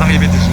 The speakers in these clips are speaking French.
l'arrivée du jour.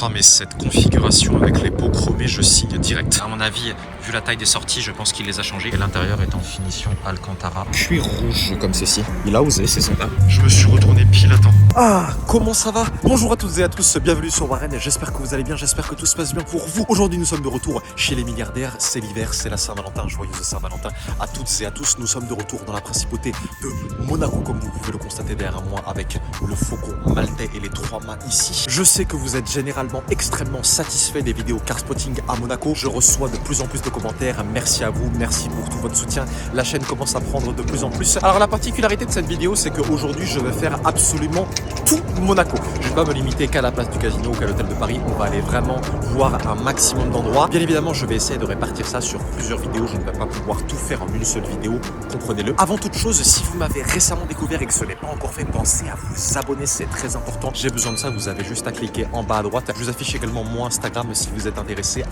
Oh mais cette configuration avec les pots chromés, je signe direct. À mon avis, vu la taille des sorties, je pense qu'il les a changés. Et l'intérieur est en finition Alcantara. Cuir rouge comme ceci. Il a osé, c'est sympa. Je me suis retourné pile à temps. Ah, comment ça va? Bonjour à toutes et à tous, bienvenue sur Warren, j'espère que vous allez bien, j'espère que tout se passe bien pour vous. Aujourd'hui nous sommes de retour chez les milliardaires, c'est l'hiver, c'est la Saint-Valentin, joyeuse Saint-Valentin à toutes et à tous. Nous sommes de retour dans la principauté de Monaco, comme vous pouvez le constater derrière moi, avec le faucon maltais et les trois mâts ici. Je sais que vous êtes généralement extrêmement satisfait des vidéos car spotting à Monaco. Je reçois de plus en plus de commentaires, merci à vous, merci pour tout votre soutien. La chaîne commence à prendre de plus en plus. Alors la particularité de cette vidéo, c'est qu'aujourd'hui je vais faire absolument tout Monaco. Je ne vais pas me limiter qu'à la place du casino ou qu'à l'hôtel de Paris. On va aller vraiment voir un maximum d'endroits. Bien évidemment, je vais essayer de répartir ça sur plusieurs vidéos. Je ne vais pas pouvoir tout faire en une seule vidéo, comprenez-le. Avant toute chose, si vous m'avez récemment découvert et que ce n'est pas encore fait, pensez à vous abonner, c'est très important. J'ai besoin de ça, vous avez juste à cliquer en bas à droite. Je vous affiche également mon Instagram si vous êtes intéressé,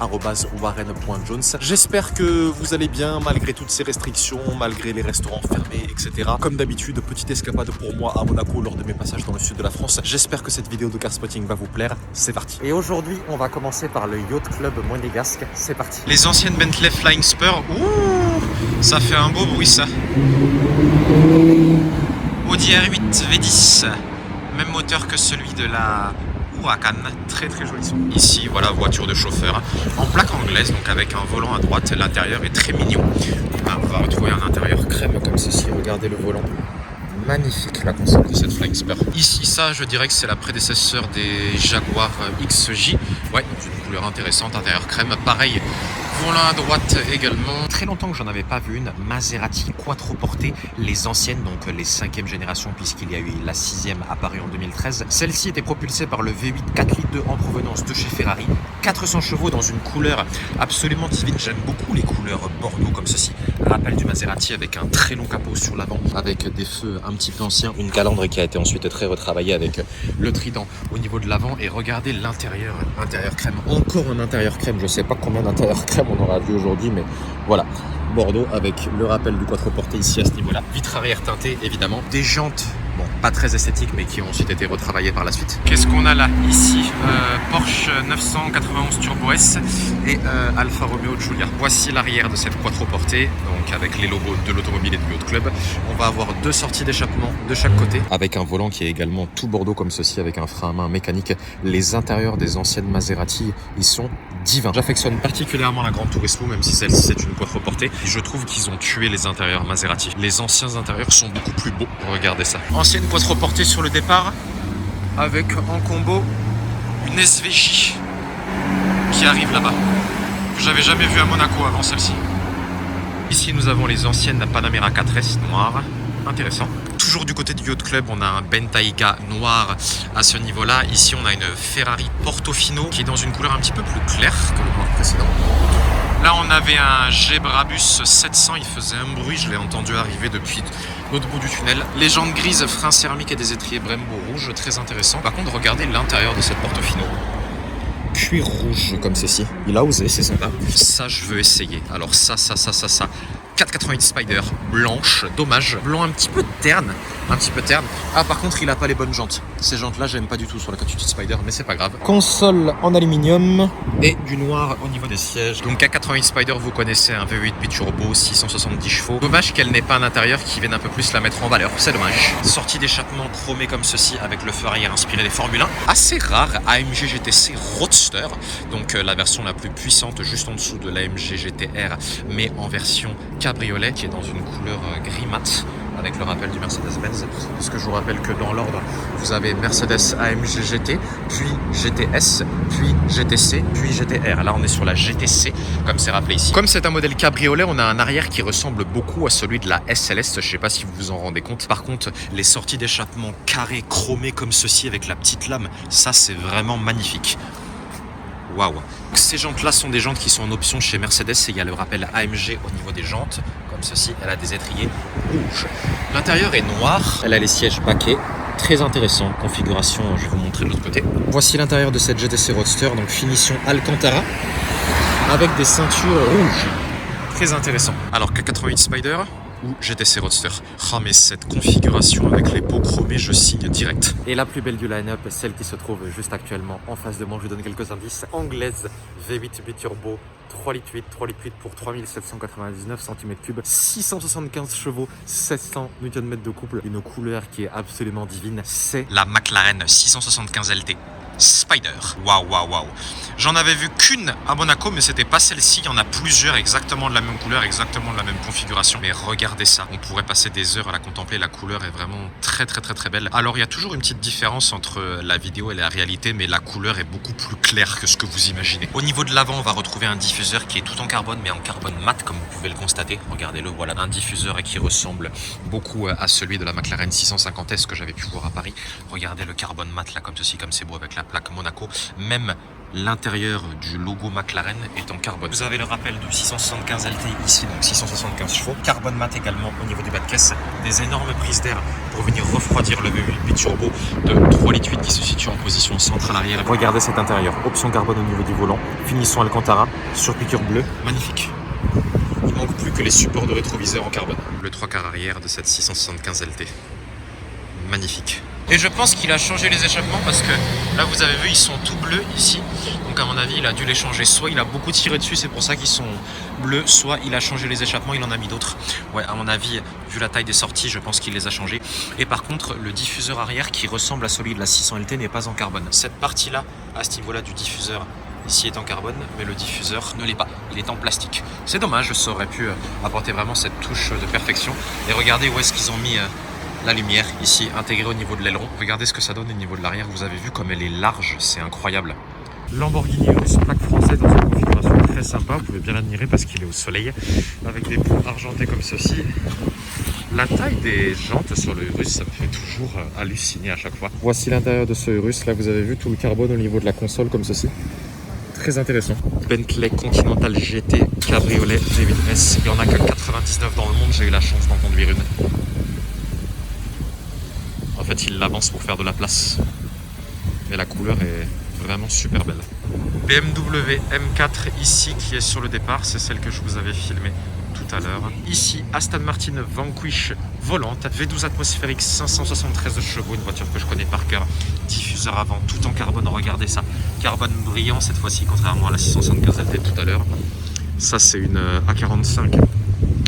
@warren.jones. J'espère que vous allez bien malgré toutes ces restrictions, malgré les restaurants fermés, etc. Comme d'habitude, petite escapade pour moi à Monaco lors de mes passages dans le sud de la France. J'espère que cette vidéo de car spotting va vous plaire. C'est parti. Et aujourd'hui, on va commencer par le Yacht Club monégasque. C'est parti. Les anciennes Bentley Flying Spur. Ouh, ça fait un beau bruit ça. Audi R8 V10. Même moteur que celui de la Huracan, très très joli son. Ici, voilà, voiture de chauffeur en plaque anglaise, donc avec un volant à droite. L'intérieur est très mignon. On va retrouver un intérieur crème comme ceci. Regardez le volant. Magnifique la console de cette Flying Spur. Ici, ça, je dirais que c'est la prédécesseur des Jaguar XJ. Ouais, une couleur intéressante, intérieur crème. Pareil, volant à droite également. Très longtemps que j'en avais pas vu une Maserati Quattroporte, les anciennes, donc les 5e génération, puisqu'il y a eu la 6e apparue en 2013. Celle-ci était propulsée par le V8 4 litres 2 en provenance de chez Ferrari. 400 chevaux dans une couleur absolument divine. J'aime beaucoup les couleurs bordeaux comme ceci. Rappel du Maserati avec un très long capot sur l'avant, avec des feux un petit peu anciens. Une calandre qui a été ensuite très retravaillée avec le trident au niveau de l'avant. Et regardez l'intérieur, intérieur crème. Encore un intérieur crème. Je sais pas combien d'intérieur crème on aura vu aujourd'hui, mais voilà. Bordeaux avec le rappel du Quattroporte ici à ce niveau-là. Vitre arrière teintée évidemment. Des jantes, bon, pas très esthétiques, mais qui ont ensuite été retravaillées par la suite. Qu'est-ce qu'on a là ici? Porsche 991 Turbo S et Alfa Romeo Giulia. Voici l'arrière de cette Quattroporte, donc avec les logos de l'automobile et du Yacht Club. On va avoir deux sorties d'échappement de chaque côté, avec un volant qui est également tout bordeaux comme ceci, avec un frein à main mécanique. Les intérieurs des anciennes Maserati, ils sont divins. J'affectionne particulièrement la Gran Turismo, même si celle-ci c'est une Quattroporte. Je trouve qu'ils ont tué les intérieurs Maserati. Les anciens intérieurs sont beaucoup plus beaux. Regardez ça. Ancienne Quattroporte sur le départ, avec en combo une SVJ qui arrive là-bas, que j'avais jamais vu à Monaco avant celle-ci. Ici nous avons les anciennes Panamera 4S noires. Intéressant. Toujours du côté du Yacht Club, on a un Bentayga noir à ce niveau-là. Ici on a une Ferrari Portofino qui est dans une couleur un petit peu plus claire que le noir précédent. Là, on avait un Gebrabus 700, il faisait un bruit, je l'ai entendu arriver depuis l'autre bout du tunnel. Les jantes grises, freins céramiques et des étriers Brembo rouges, très intéressant. Par contre, regardez l'intérieur de cette Portofino. Cuir rouge comme ceci. Il a osé, c'est sympa. Ça, je veux essayer. Alors ça. 488 Spider, blanche, dommage. Blanc un petit peu terne. Ah, par contre, il a pas les bonnes jantes. Ces jantes-là, j'aime pas du tout sur la 488 Spider, mais c'est pas grave. Console en aluminium et du noir au niveau des sièges. Donc K88 Spider, vous connaissez, un V8 biturbo, 670 chevaux. Dommage qu'elle n'ait pas un intérieur qui vienne un peu plus la mettre en valeur. C'est dommage. Sortie d'échappement chromée comme ceci, avec le feu arrière inspiré des Formule 1. Assez rare, AMG GTC Roadster. Donc la version la plus puissante, juste en dessous de l'AMG GTR, mais en version cabriolet, qui est dans une couleur gris mat, avec le rappel du Mercedes-Benz. Parce que je vous rappelle que dans l'ordre, vous avez Mercedes AMG GT, puis GTS, puis GTC, puis GTR. Là, on est sur la GTC, comme c'est rappelé ici. Comme c'est un modèle cabriolet, on a un arrière qui ressemble beaucoup à celui de la SLS. Je sais pas si vous vous en rendez compte. Par contre, les sorties d'échappement carrées, chromées comme ceci, avec la petite lame, ça, c'est vraiment magnifique. Waouh! Ces jantes-là sont des jantes qui sont en option chez Mercedes et il y a le rappel AMG au niveau des jantes, comme ceci. Elle a des étriers rouges. L'intérieur est noir. Elle a les sièges baquets. Très intéressant. Configuration, je vais vous montrer de l'autre côté. Voici l'intérieur de cette GTC Roadster, donc finition Alcantara, avec des ceintures rouges. Très intéressant. Alors K88 Spider, ou GTC Roadster. Ah mais cette configuration avec les pots chromés, je signe direct. Et la plus belle du line-up, celle qui se trouve juste actuellement en face de moi, je vous donne quelques indices. Anglaise, V8 biturbo, 3 litres 8, 3 litres 8 pour 3799 cm3, 675 chevaux, 700 Nm de couple, une couleur qui est absolument divine, c'est la McLaren 675 LT Spider. Waouh, waouh, waouh. J'en avais vu qu'une à Monaco, mais c'était pas celle-ci. Il y en a plusieurs exactement de la même couleur, exactement de la même configuration. Mais regardez ça. On pourrait passer des heures à la contempler. La couleur est vraiment très, très, très, très belle. Alors, il y a toujours une petite différence entre la vidéo et la réalité, mais la couleur est beaucoup plus claire que ce que vous imaginez. Au niveau de l'avant, on va retrouver un diffuseur qui est tout en carbone, mais en carbone mat, comme vous pouvez le constater. Regardez-le, voilà. Un diffuseur qui ressemble beaucoup à celui de la McLaren 650S que j'avais pu voir à Paris. Regardez le carbone mat, là, comme ceci, comme c'est beau avec la plaque Monaco. Même l'intérieur du logo McLaren est en carbone. Vous avez le rappel du 675 LT ici, donc 675 chevaux. Carbone mat également au niveau du bas de caisse. Des énormes prises d'air pour venir refroidir le V8 biturbo de 3 litres 8 qui se situe en position centrale arrière. Regardez cet intérieur, option carbone au niveau du volant, finition Alcantara, sur piqûre bleue. Magnifique. Il manque plus que les supports de rétroviseur en carbone. Le 3/4 arrière de cette 675 LT. Magnifique. Et je pense qu'il a changé les échappements parce que là vous avez vu ils sont tout bleus ici. Donc à mon avis il a dû les changer. Soit il a beaucoup tiré dessus, c'est pour ça qu'ils sont bleus, soit il a changé les échappements, il en a mis d'autres. Ouais, à mon avis, vu la taille des sorties, je pense qu'il les a changés. Et par contre, le diffuseur arrière qui ressemble à celui de la 600 LT n'est pas en carbone. Cette partie-là, à ce niveau-là du diffuseur, ici est en carbone, mais le diffuseur ne l'est pas. Il est en plastique. C'est dommage, ça aurait pu apporter vraiment cette touche de perfection. Et regardez où est-ce qu'ils ont mis la lumière ici intégrée au niveau de l'aileron. Regardez ce que ça donne au niveau de l'arrière. Vous avez vu comme elle est large, c'est incroyable. Lamborghini Urus plaque française dans une configuration très sympa. Vous pouvez bien l'admirer parce qu'il est au soleil avec des pots argentés comme ceci. La taille des jantes sur le Urus, ça me fait toujours halluciner à chaque fois. Voici l'intérieur de ce Urus. Là, vous avez vu tout le carbone au niveau de la console comme ceci. Très intéressant. Bentley Continental GT Cabriolet V8S. Il n'y en a que 99 dans le monde. J'ai eu la chance d'en conduire une. En fait, il l'avance pour faire de la place. Mais la couleur est vraiment super belle. BMW M4 ici qui est sur le départ. C'est celle que je vous avais filmée tout à l'heure. Ici, Aston Martin Vanquish volante. V12 atmosphérique, 573 chevaux. Une voiture que je connais par cœur. Diffuseur avant, tout en carbone. Regardez ça. Carbone brillant cette fois-ci, contrairement à la 675 LT tout à l'heure. Ça, c'est une A45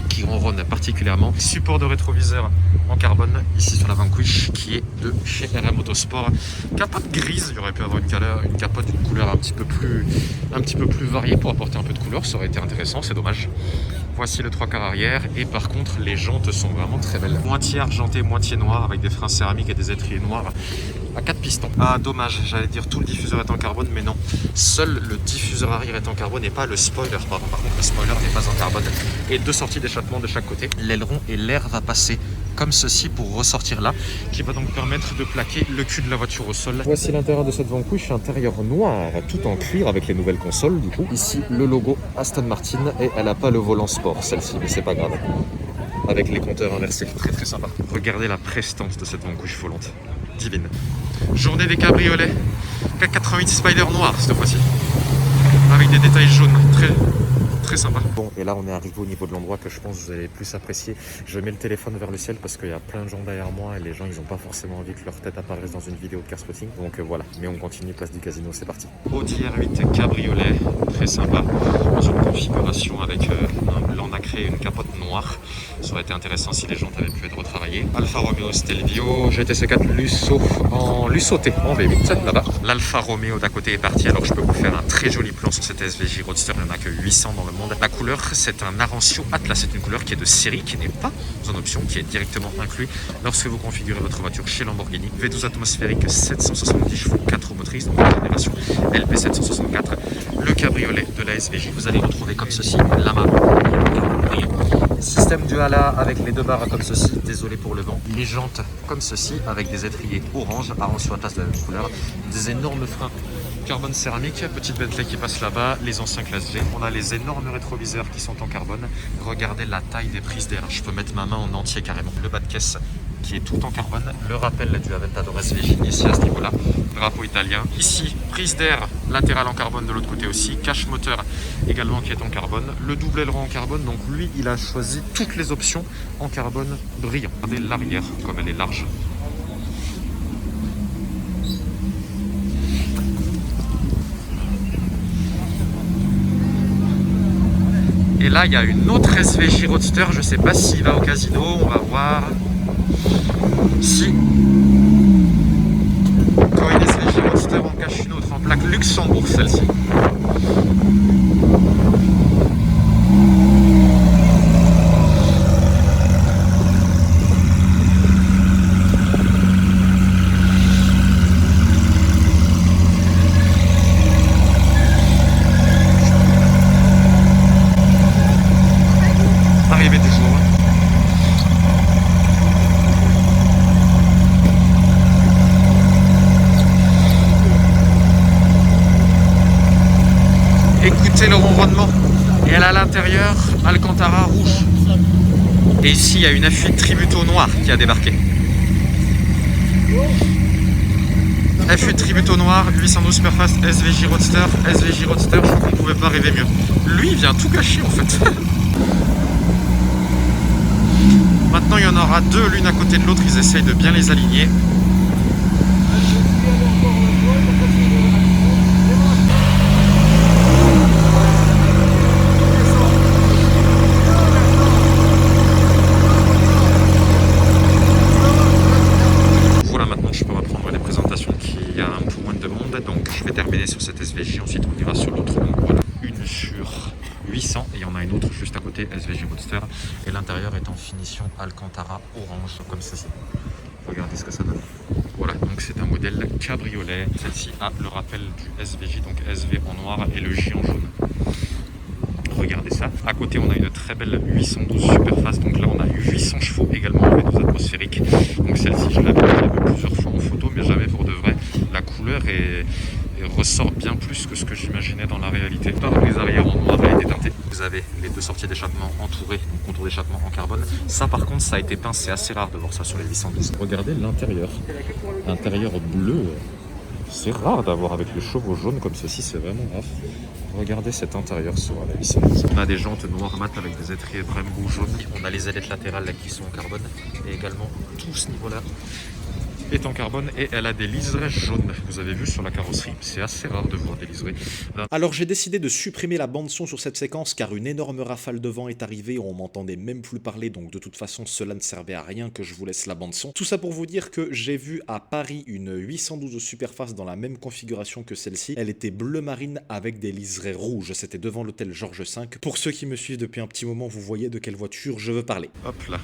qui ronronne particulièrement. Support de rétroviseur en carbone ici sur la Vanquish qui est de chez RM Motorsport. Capote grise, il aurait pu avoir une capote d'une couleur un petit peu plus variée pour apporter un peu de couleur, ça aurait été intéressant, c'est dommage. Voici le 3/4 arrière et par contre les jantes sont vraiment très belles. Moitié argenté, moitié noir avec des freins céramiques et des étriers noirs à 4 pistons. Ah dommage, j'allais dire tout le diffuseur est en carbone mais non. Seul le diffuseur arrière est en carbone et pas le spoiler. Pardon, par contre le spoiler n'est pas en carbone. Et 2 sorties d'échappement de chaque côté. L'aileron et l'air va passer comme ceci pour ressortir là, qui va donc permettre de plaquer le cul de la voiture au sol. Voici l'intérieur de cette Vanquish, intérieur noir, tout en cuir avec les nouvelles consoles du coup. Ici le logo Aston Martin et elle n'a pas le volant sport celle-ci, mais c'est pas grave. Avec les compteurs inversés, très très sympa. Regardez la prestance de cette Vanquish volante, divine. Journée des cabriolets, 488 Spider noir cette fois-ci, avec des détails jaunes, très sympa. Bon, et là on est arrivé au niveau de l'endroit que je pense que vous allez plus apprécier. Je mets le téléphone vers le ciel parce qu'il y a plein de gens derrière moi et les gens ils n'ont pas forcément envie que leur tête apparaisse dans une vidéo de car spotting. Donc voilà, mais on continue place du casino, c'est parti. Audi R8 cabriolet, très sympa, dans une configuration avec un blanc nacré et une capote noire. Ça aurait été intéressant si les jantes avaient pu être retravaillées. Alfa Romeo Stelvio, GTC4 Lusso en Lussoté en V8 là-bas. L'Alfa Romeo d'à côté est parti, alors je peux vous faire un très joli plan sur cette SVJ Roadster, il n'y en a que 800 dans le monde. La couleur, c'est un Arancio Atlas, c'est une couleur qui est de série, qui n'est pas en option, qui est directement inclus lorsque vous configurez votre voiture chez Lamborghini. V12 atmosphérique, 770 chevaux, 4 roues motrices, donc la génération LP764. Le cabriolet de la SVJ, vous allez retrouver comme ceci, lama, système du HALA avec les 2 barres comme ceci, désolé pour le vent. Les jantes comme ceci, avec des étriers orange, Arancio Atlas de la même couleur, des énormes freins carbone céramique, petite Bentley qui passe là-bas, les anciens classe G. On a les énormes rétroviseurs qui sont en carbone. Regardez la taille des prises d'air. Je peux mettre ma main en entier carrément. Le bas de caisse qui est tout en carbone. Le rappel du Aventador SVJ ici à ce niveau-là. drapeau italien. Ici, prise d'air latérale en carbone de l'autre côté aussi. Cache moteur également qui est en carbone. Le double aileron en carbone, donc lui, il a choisi toutes les options en carbone brillant. Regardez l'arrière, comme elle est large. Et là, il y a une autre SVJ Roadster. Je ne sais pas s'il va au casino. On va voir. Si. Quand une SVJ Roadster en cache une autre en plaque Luxembourg, celle-ci. Arrivée du jour. Écoutez le ronronnement. Et elle a à l'intérieur Alcantara rouge. Et ici, il y a une F8 Tributo noire qui a débarqué. F8 Tributo noir, 812 Superfast, SVJ Roadster, je crois qu'on ne pouvait pas rêver mieux. Lui, il vient tout cacher en fait. Maintenant, il y en aura deux, l'une à côté de l'autre. Ils essayent de bien les aligner. Voilà, maintenant je peux reprendre les présentations qui a un peu moins de monde. Donc, je vais terminer sur cette SVJ. Ensuite, on ira sur l'autre. Donc, voilà, une sur 800 et il y en a une autre juste à côté, SVJ Roadster, et l'intérieur est en finition Alcantara orange comme ceci. Regardez ce que ça donne. Voilà, donc c'est un modèle cabriolet. Celle-ci a le rappel du SVJ, donc SV en noir et le J en jaune. Regardez ça. À côté, on a une très belle 812 Superfast. Donc là, on a eu 800 chevaux également en V12 atmosphérique. Donc celle-ci, je l'avais vue plusieurs fois en photo, mais jamais pour de vrai. La couleur ressort bien plus que ce que j'imaginais dans la réalité. Les arrières en noir a été teinté. Vous avez les deux sorties d'échappement entourées, donc contour d'échappement en carbone. Ça par contre, ça a été peint, c'est assez rare de voir ça sur les 810. Regardez l'intérieur. Intérieur bleu. C'est rare d'avoir avec les chevaux jaunes comme ceci, c'est vraiment rare. Regardez cet intérieur sur la 810. On a des jantes noires mat avec des étriers Brembo jaunes. On a les ailettes latérales là, qui sont en carbone. Et également tout ce niveau-là est en carbone et elle a des liserés jaunes. Vous avez vu sur la carrosserie, c'est assez rare de voir des liserés. Alors j'ai décidé de supprimer la bande son sur cette séquence car une énorme rafale de vent est arrivée, on m'entendait même plus parler, donc de toute façon cela ne servait à rien que je vous laisse la bande son. Tout ça pour vous dire que j'ai vu à Paris une 812 Superfast dans la même configuration que celle-ci. Elle était bleu marine avec des liserés rouges, c'était devant l'hôtel Georges V. Pour ceux qui me suivent depuis un petit moment, vous voyez de quelle voiture je veux parler. Hop là.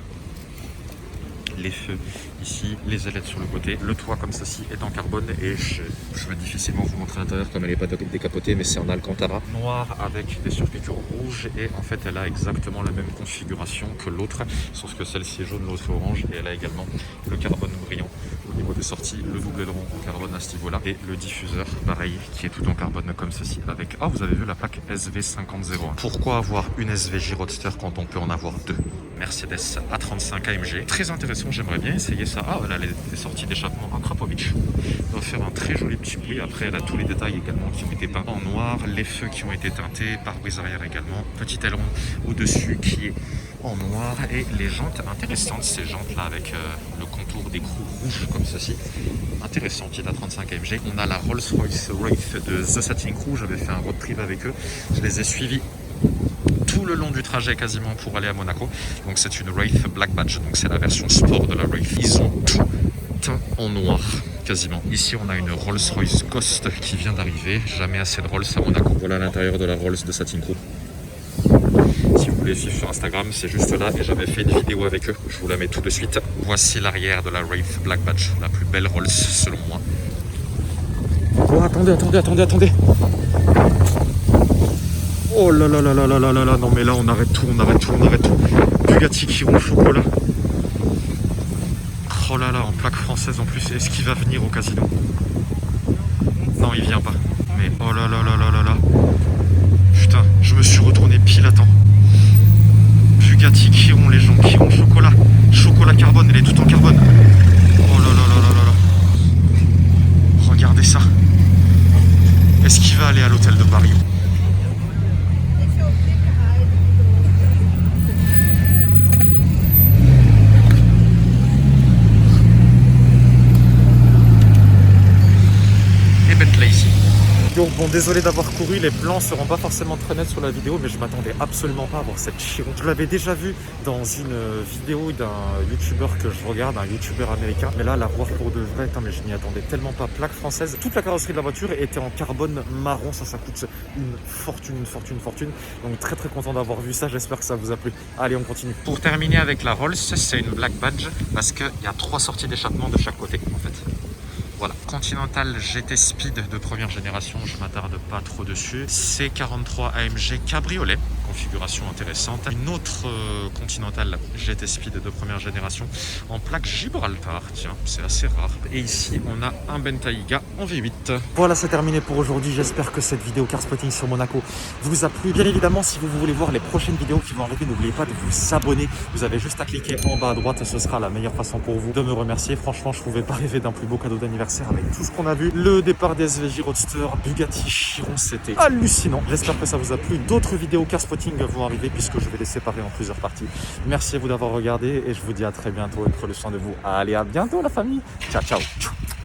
Les feux ici, les ailettes sur le côté, le toit comme ceci est en carbone et je vais difficilement vous montrer l'intérieur comme elle n'est pas décapotée, mais c'est en Alcantara noir avec des surpiqûres rouges et en fait elle a exactement la même configuration que l'autre, sauf que celle-ci est jaune, l'autre est orange et elle a également le carbone brillant au niveau des sorties, le double aileron en carbone à ce niveau-là et le diffuseur pareil qui est tout en carbone comme ceci avec, ah vous avez vu la plaque SV5001. Pourquoi avoir une SVJ Roadster quand on peut en avoir deux? Mercedes A35 AMG, très intéressant, j'aimerais bien essayer ça. Ah voilà les sorties d'échappement à Krapovic. Ça va faire un très joli petit bruit. Après elle a tous les détails également qui ont été peints en noir, les feux qui ont été teintés, pare-brise arrière également, petit aileron au-dessus qui est en noir et les jantes intéressantes, ces jantes là avec le contour d'écrou rouge comme ceci. Intéressant, petite A35 AMG. On a la Rolls-Royce Wraith de The Satin Crew, j'avais fait un road trip avec eux, je les ai suivis tout le long du trajet quasiment pour aller à Monaco. Donc c'est une Wraith Black Badge, donc c'est la version sport de la Wraith. Ils ont tout teint en noir quasiment. Ici on a une Rolls-Royce Ghost qui vient d'arriver, jamais assez de Rolls à Monaco. Voilà l'intérieur de la Rolls de Satin Crew. Si vous voulez suivre sur Instagram, c'est juste là et j'avais fait une vidéo avec eux, je vous la mets tout de suite. Voici l'arrière de la Wraith Black Badge, la plus belle Rolls selon moi. Oh attendez. Oh là là là là là là là là, non mais là on arrête tout. Bugatti Chiron chocolat. Oh là là, en plaque française en plus, est-ce qu'il va venir au casino? Non, il vient pas. Mais oh là là là là là là. Putain, je me suis retourné pile à temps. Bugatti Chiron, les gens, Chiron chocolat. Chocolat carbone, elle est toute en carbone. Oh là là là là là là. Regardez ça. aller à l'hôtel de Paris. Et Bentley ici. Donc bon, désolé d'avoir couru, les plans seront pas forcément très nets sur la vidéo, mais je m'attendais absolument pas à voir cette Chiron. Je l'avais déjà vu dans une vidéo d'un youtubeur que je regarde, un youtubeur américain, mais là, la voir pour de vrai, mais je m'y attendais tellement pas. Plaque française, toute la carrosserie de la voiture était en carbone marron, ça coûte une fortune. Donc très content d'avoir vu ça, j'espère que ça vous a plu. Allez, on continue. Pour terminer avec la Rolls, c'est une Black Badge parce qu'il y a 3 sorties d'échappement de chaque côté en fait. Voilà, Continental GT Speed de première génération, je m'attarde pas trop dessus. C43 AMG Cabriolet, configuration intéressante. Une autre Continental GT Speed de première génération en plaque Gibraltar, tiens, c'est assez rare. Et ici, on a un Bentayga en V8. Voilà, c'est terminé pour aujourd'hui. J'espère que cette vidéo car spotting sur Monaco vous a plu. Bien évidemment, si vous voulez voir les prochaines vidéos qui vont arriver, n'oubliez pas de vous abonner. Vous avez juste à cliquer en bas à droite, ce sera la meilleure façon pour vous de me remercier. Franchement, je ne pouvais pas rêver d'un plus beau cadeau d'anniversaire avec tout ce qu'on a vu. Le départ des SVJ Roadster, Bugatti Chiron, c'était hallucinant. J'espère que ça vous a plu. D'autres vidéos car spotting vont arriver puisque je vais les séparer en plusieurs parties. Merci à vous d'avoir regardé et je vous dis à très bientôt et prenez soin de vous. Allez, à bientôt la famille. Ciao.